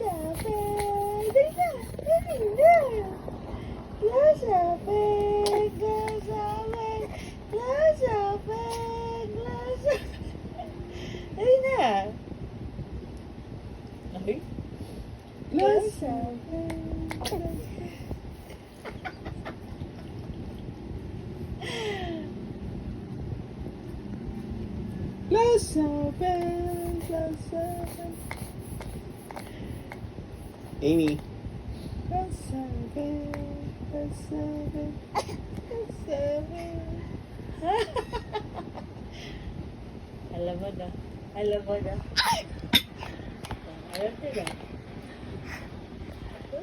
open. Dali na. Dali na. Close open. Close open. Close open. Close open. Dali na. Okay. Close open. Close open. Close open. Amy. Close open. Close open. Close open. Alam mo na. Alam mo na. Alam mo na.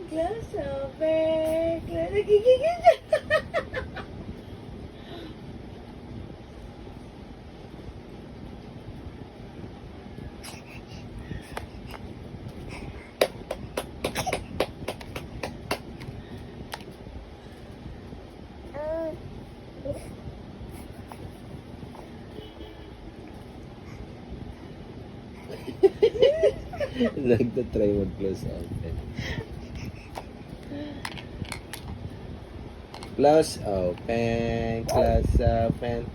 Close open. Nagigigil na. Nagtatry mag-close open. Close open. Close open.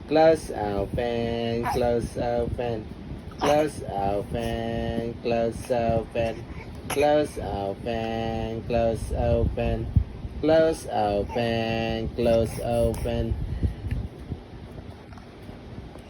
Close open. Close open. Close open. Close open. Close open. Close open. Close open. Close open.